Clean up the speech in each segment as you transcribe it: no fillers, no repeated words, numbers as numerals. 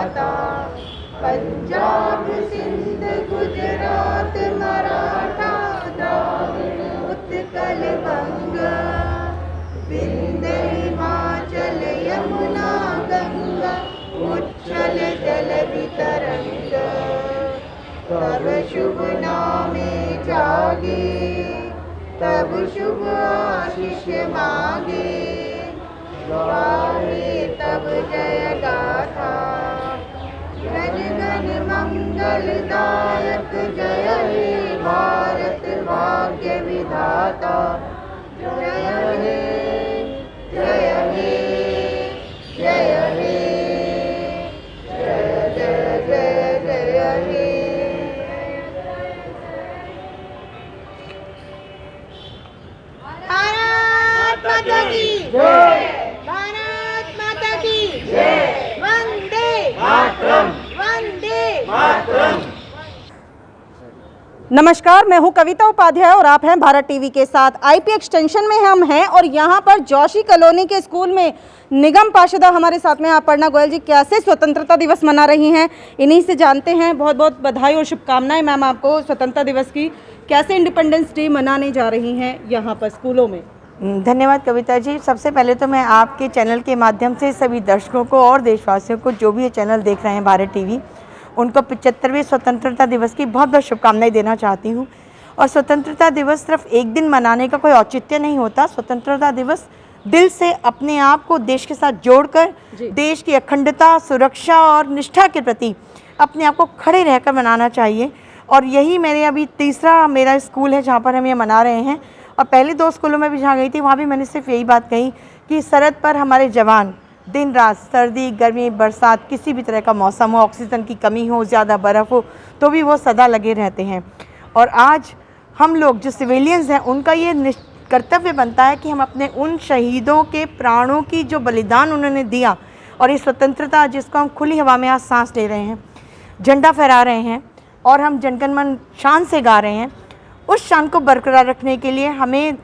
विधाता। पंजाब सिंध गुजरात मराठा द्राविड़ उत्कल बंग, विंध्य हिमाचल यमुना गंगा उच्छल जल वितरंग। तब शुभ नामे जागे, तब शुभ आशीष मांगे, गाहे तब जय गाथा। गण गण मंगलदायक जय हे भारत भाग्य विधाता। जय हे जय हे जय हे जय जय जय जय हे। भारत माता की जय, भारत माता की जय। वंदे मातरम, वंदे मातरम। नमस्कार, मैं हूं कविता उपाध्याय और आप हैं भारत टीवी के साथ। आईपी एक्सटेंशन में हम हैं और यहां पर जोशी कॉलोनी के स्कूल में निगम पार्षदा हमारे साथ में अपर्णा गोयल जी कैसे स्वतंत्रता दिवस मना रही हैं, इन्हीं से जानते हैं। बहुत बहुत बधाई और शुभकामनाएं मैम आपको स्वतंत्रता दिवस की। कैसे इंडिपेंडेंस डे मनाने जा रही हैं यहाँ पर स्कूलों में? धन्यवाद कविता जी। सबसे पहले तो मैं आपके चैनल के माध्यम से सभी दर्शकों को और देशवासियों को जो भी ये चैनल देख रहे हैं भारत टीवी, उनको 75वें स्वतंत्रता दिवस की बहुत बहुत शुभकामनाएं देना चाहती हूँ। और स्वतंत्रता दिवस सिर्फ एक दिन मनाने का कोई औचित्य नहीं होता। स्वतंत्रता दिवस दिल से अपने आप को देश के साथ जोड़कर देश की अखंडता, सुरक्षा और निष्ठा के प्रति अपने आप को खड़े रहकर मनाना चाहिए। और यही मेरे अभी तीसरा मेरा स्कूल है जहाँ पर हम ये मना रहे हैं। और पहले 2 स्कूलों में भी जहाँ गई थी वहाँ भी मैंने सिर्फ यही बात कही कि सरहद पर हमारे जवान दिन रात, सर्दी गर्मी बरसात, किसी भी तरह का मौसम हो, ऑक्सीजन की कमी हो, ज़्यादा बर्फ़ हो, तो भी वो सदा लगे रहते हैं। और आज हम लोग जो सिविलियंस हैं उनका ये कर्तव्य बनता है कि हम अपने उन शहीदों के प्राणों की जो बलिदान उन्होंने दिया और ये स्वतंत्रता जिसको हम खुली हवा में आज सांस ले रहे हैं, झंडा फहरा रहे हैं और हम जनगण मन शान से गा रहे हैं, उस शान को बरकरार रखने के लिए हमें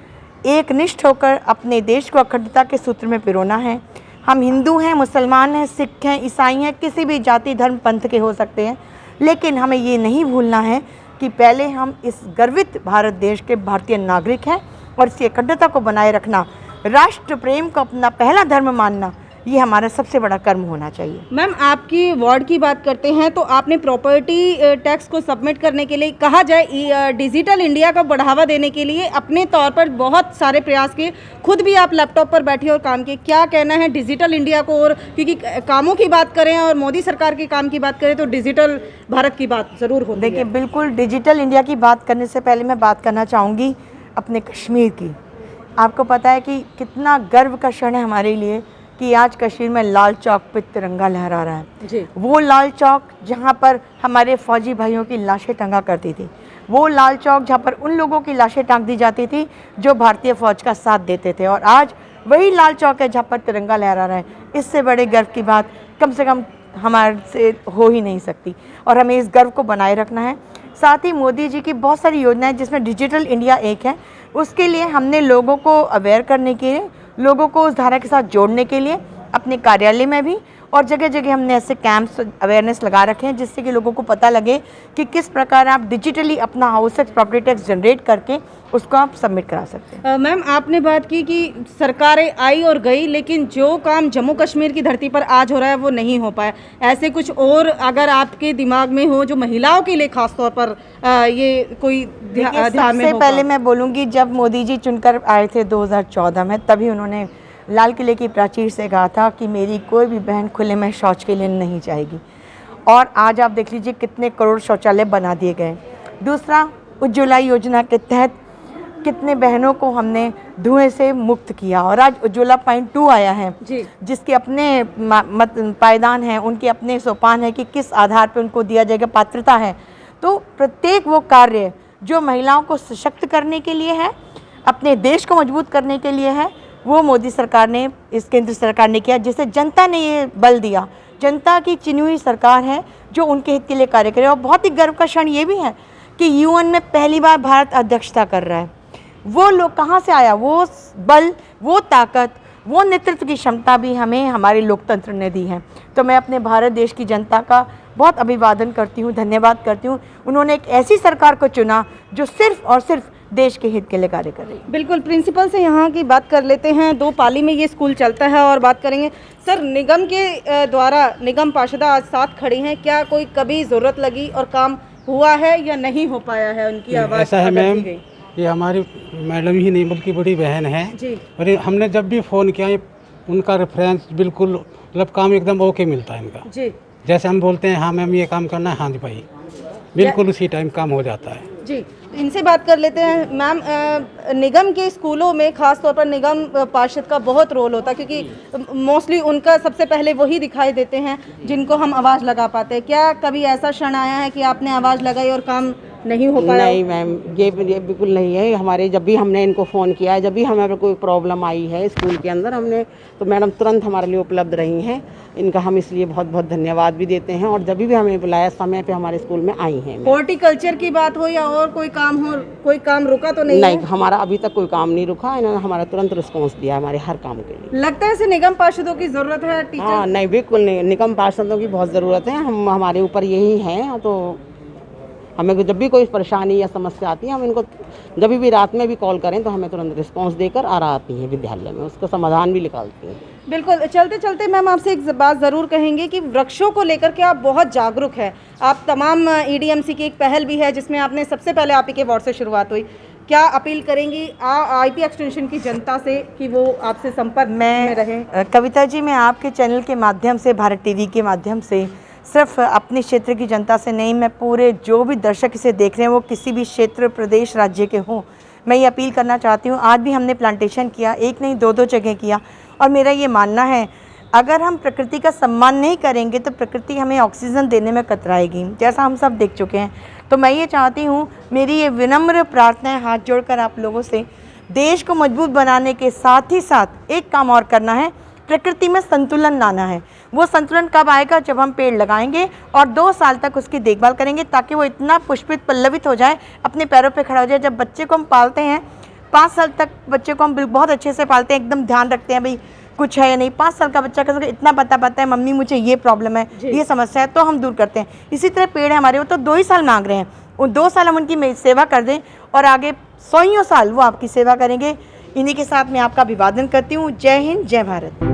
एक निष्ठ होकर अपने देश को अखंडता के सूत्र में पिरोना है। हम हिंदू हैं, मुसलमान हैं, सिख हैं, ईसाई हैं, किसी भी जाति धर्म पंथ के हो सकते हैं, लेकिन हमें ये नहीं भूलना है कि पहले हम इस गर्वित भारत देश के भारतीय नागरिक हैं और इसकी अखंडता को बनाए रखना, राष्ट्र प्रेम को अपना पहला धर्म मानना, ये हमारा सबसे बड़ा कर्म होना चाहिए। मैम, आपकी वार्ड की बात करते हैं तो आपने प्रॉपर्टी टैक्स को सबमिट करने के लिए, कहा जाए डिजिटल इंडिया को बढ़ावा देने के लिए अपने तौर पर बहुत सारे प्रयास किए। खुद भी आप लैपटॉप पर बैठे और काम किए। क्या कहना है डिजिटल इंडिया को? और क्योंकि कामों की बात करें और मोदी सरकार के काम की बात करें तो डिजिटल भारत की बात ज़रूर होती है। देखिए, बिल्कुल डिजिटल इंडिया की बात करने से पहले मैं बात करना चाहूँगी अपने कश्मीर की। आपको पता है कि कितना गर्व का क्षण है हमारे लिए कि आज कश्मीर में लाल चौक पर तिरंगा लहरा रहा है जी। वो लाल चौक जहाँ पर हमारे फौजी भाइयों की लाशें टंगा करती थी, वो लाल चौक जहाँ पर उन लोगों की लाशें टांग दी जाती थी जो भारतीय फौज का साथ देते थे, और आज वही लाल चौक है जहाँ पर तिरंगा लहरा रहा है। इससे बड़े गर्व की बात कम से कम हमारे से हो ही नहीं सकती और हमें इस गर्व को बनाए रखना है। साथ ही मोदी जी की बहुत सारी योजनाएं जिसमें डिजिटल इंडिया एक है, उसके लिए हमने लोगों को अवेयर करने के लिए, लोगों को उस धारा के साथ जोड़ने के लिए अपने कार्यालय में भी और जगह जगह हमने ऐसे कैंप्स अवेयरनेस लगा रखे हैं जिससे कि लोगों को पता लगे कि किस प्रकार आप डिजिटली अपना house tax, property tax generate करके उसको आप सबमिट करा सकते हैं। मैम, आपने बात की कि सरकारें आई और गई, लेकिन जो काम जम्मू कश्मीर की धरती पर आज हो रहा है वो नहीं हो पाया। ऐसे कुछ और अगर आपके दिमाग में हो जो महिलाओं के लिए खास तौर पर ये कोई ध्यान में? सबसे पहले मैं बोलूँगी, जब मोदी जी चुनकर आए थे 2014 में, तभी उन्होंने लाल किले की प्राचीर से कहा था कि मेरी कोई भी बहन खुले में शौच के लिए नहीं जाएगी। और आज आप देख लीजिए कितने करोड़ शौचालय बना दिए गए। दूसरा, उज्ज्वला योजना के तहत कितने बहनों को हमने धुएं से मुक्त किया और आज उज्ज्वला पॉइंट 2 आया है जी, जिसके अपने पायदान हैं, उनके अपने सोपान है कि किस आधार पर उनको दिया जाएगा, पात्रता है। तो प्रत्येक वो कार्य जो महिलाओं को सशक्त करने के लिए है, अपने देश को मजबूत करने के लिए है, वो मोदी सरकार ने, इस केंद्र सरकार ने किया, जिसे जनता ने ये बल दिया। जनता की चुनी हुई सरकार है जो उनके हित के लिए कार्य करे। और बहुत ही गर्व का क्षण ये भी है कि यूएन में पहली बार भारत अध्यक्षता कर रहा है। वो लोग कहाँ से आया, वो बल, वो ताकत, वो नेतृत्व की क्षमता भी हमें हमारे लोकतंत्र ने दी है। तो मैं अपने भारत देश की जनता का बहुत अभिवादन करती हूँ, धन्यवाद करती हूँ। उन्होंने एक ऐसी सरकार को चुना जो सिर्फ और सिर्फ देश के हित के लिए कार्य कर रही है। बिल्कुल, प्रिंसिपल से यहाँ की बात कर लेते हैं। 2 पाली में ये स्कूल चलता है और बात करेंगे सर, निगम के द्वारा निगम पार्षदा आज साथ खड़ी हैं, क्या कोई कभी ज़रूरत लगी और काम हुआ है या नहीं हो पाया है? उनकी आवाज़ ऐसा है मैम, ये हमारी मैडम ही नहीं बल्कि बड़ी बहन है जी। और हमने जब भी फ़ोन किया उनका रेफरेंस बिल्कुल मतलब काम एकदम ओके मिलता है इनका जी। जैसे हम बोलते हैं हाँ मैम ये काम करना है, हाँ जी भाई, बिल्कुल उसी टाइम काम हो जाता है जी। इनसे बात कर लेते हैं। मैम, निगम के स्कूलों में खास तौर पर निगम पार्षद का बहुत रोल होता है, क्योंकि मोस्टली उनका सबसे पहले वही दिखाई देते हैं जिनको हम आवाज़ लगा पाते हैं। क्या कभी ऐसा क्षण आया है कि आपने आवाज़ लगाई और काम नहीं हो पाया? नहीं मैम, ये बिल्कुल नहीं है। हमारे जब भी हमने इनको फ़ोन किया है, जब भी हमें कोई प्रॉब्लम आई है स्कूल के अंदर, हमने तो मैडम तुरंत हमारे लिए उपलब्ध रही हैं। इनका हम इसलिए बहुत बहुत धन्यवाद भी देते हैं और जब भी हमें बुलाया समय पे हमारे स्कूल में आई हैं। हॉर्टिकल्चर की बात हो या और कोई काम हो, कोई काम रुका तो नहीं नहीं, है? हमारा अभी तक कोई काम नहीं रुका। इन्होंने हमारा तुरंत रिस्पॉन्स दिया हमारे हर काम के लिए। लगता है इसे निगम पार्षदों की ज़रूरत है टीचर? हाँ नहीं, बिल्कुल नहीं, निगम पार्षदों की बहुत ज़रूरत है। हम हमारे ऊपर यही है, तो हमें जब भी कोई परेशानी या समस्या आती है, हम इनको जब भी रात में भी कॉल करें तो हमें तुरंत रिस्पांस देकर आ आती हैं विद्यालय में, उसका समाधान भी निकालती हैं। बिल्कुल। चलते चलते मैम आपसे एक बात ज़रूर कहेंगे कि वृक्षों को लेकर के आप बहुत जागरूक हैं। आप तमाम EDMC की एक पहल भी है जिसमें आपने सबसे पहले आप ही के वार्ड से शुरुआत हुई। क्या अपील करेंगी IP एक्सटेंशन की जनता से कि वो आपसे संपर्क में रहे? कविता जी, मैं आपके चैनल के माध्यम से, भारत टीवी के माध्यम से, सिर्फ अपने क्षेत्र की जनता से नहीं, मैं पूरे जो भी दर्शक इसे देख रहे हैं वो किसी भी क्षेत्र, प्रदेश, राज्य के हों, मैं ये अपील करना चाहती हूँ। आज भी हमने प्लांटेशन किया, एक नहीं 2-2 जगह किया, और मेरा ये मानना है अगर हम प्रकृति का सम्मान नहीं करेंगे तो प्रकृति हमें ऑक्सीजन देने में कतराएगी, जैसा हम सब देख चुके हैं। तो मैं ये चाहती हूँ, मेरी ये विनम्र प्रार्थना है हाथ जोड़कर आप लोगों से, देश को मजबूत बनाने के साथ ही साथ एक काम और करना है, प्रकृति में संतुलन लाना है। वो संतुलन कब आएगा? जब हम पेड़ लगाएंगे और 2 साल तक उसकी देखभाल करेंगे ताकि वो इतना पुष्पित पल्लवित हो जाए, अपने पैरों पे खड़ा हो जाए। जब बच्चे को हम पालते हैं 5 साल तक, बच्चे को हम बहुत अच्छे से पालते हैं, एकदम ध्यान रखते हैं भाई कुछ है या नहीं। 5 साल का बच्चा कैसे इतना बता पाता है मम्मी मुझे ये प्रॉब्लम है, ये समस्या है, तो हम दूर करते हैं। इसी तरह पेड़ है हमारे, वो तो 2 ही साल मांग रहे हैं, उन 2 साल हम उनकी सेवा कर दें और आगे 100 साल वो आपकी सेवा करेंगे। इन्हीं के साथ मैं आपका अभिवादन करती हूँ। जय हिंद, जय भारत।